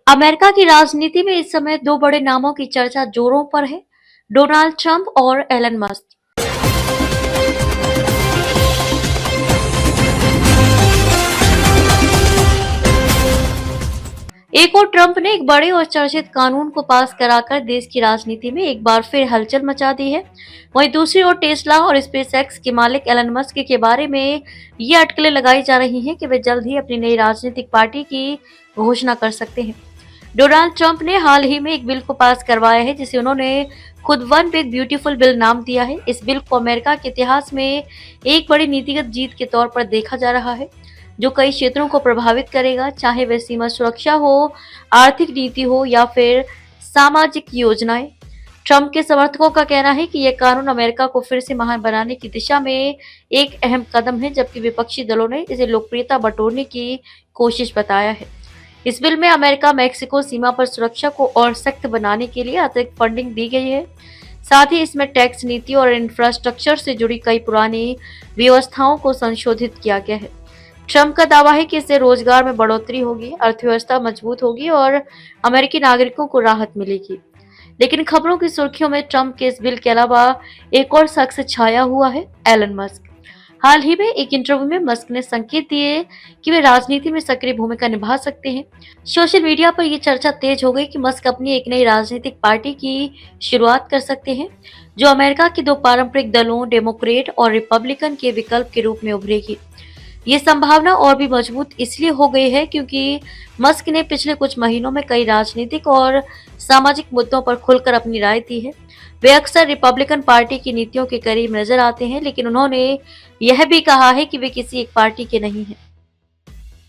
America की राजनीति में इस समय दो बड़े नामों की चर्चा जोरों पर है। डोनाल्ड ट्रंप और एलन मस्क। एक और ट्रंप ने एक बड़े और चर्चित कानून को पास कराकर देश की राजनीति में एक बार फिर हलचल मचा दी है। वहीं दूसरी ओर टेस्ला और स्पेसएक्स के मालिक एलन मस्क के बारे में ये अटकलें लगाई जा रही हैं कि वे जल्द ही अपनी नई राजनीतिक पार्टी की घोषणा कर सकते हैं। डोनाल्ड ट्रंप ने हाल ही में एक बिल को पास करवाया है जिसे उन्होंने खुद वन बिग ब्यूटीफुल बिल नाम दिया है। इस बिल को अमेरिका के इतिहास में एक बड़ी नीतिगत जीत के तौर पर देखा जा रहा है, जो कई क्षेत्रों को प्रभावित करेगा, चाहे वह सीमा सुरक्षा हो, आर्थिक नीति हो या फिर सामाजिक योजनाएं। ट्रंप के समर्थकों का कहना है कि यह कानून अमेरिका को फिर से महान बनाने की दिशा में एक अहम कदम है, जबकि विपक्षी दलों ने इसे लोकप्रियता बटोरने की कोशिश बताया है। इस बिल में अमेरिका मैक्सिको सीमा पर सुरक्षा को और सख्त बनाने के लिए अतिरिक्त फंडिंग दी गई है। साथ ही इसमें टैक्स नीति और इंफ्रास्ट्रक्चर से जुड़ी कई पुरानी व्यवस्थाओं को संशोधित किया गया है। ट्रंप का दावा है कि इससे रोजगार में बढ़ोतरी होगी, अर्थव्यवस्था मजबूत होगी और अमेरिकी नागरिकों को राहत मिलेगी। लेकिन खबरों की सुर्खियों में ट्रंप के इस बिल के अलावा एक और शख्स छाया हुआ है, एलन मस्क। हाल ही में एक इंटरव्यू में मस्क ने संकेत दिए कि वे राजनीति में सक्रिय भूमिका निभा सकते हैं। सोशल मीडिया पर यह चर्चा तेज हो गई कि मस्क अपनी एक नई राजनीतिक पार्टी की शुरुआत कर सकते हैं, जो अमेरिका के दो पारंपरिक दलों डेमोक्रेट और रिपब्लिकन के विकल्प के रूप में उभरेगी। ये संभावना और भी मजबूत इसलिए हो गई है क्योंकि मस्क ने पिछले कुछ महीनों में कई राजनीतिक और सामाजिक मुद्दों पर खुलकर अपनी राय दी है। वे अक्सर रिपब्लिकन पार्टी की नीतियों के करीब नजर आते हैं, लेकिन उन्होंने यह भी कहा है कि वे किसी एक पार्टी के नहीं हैं।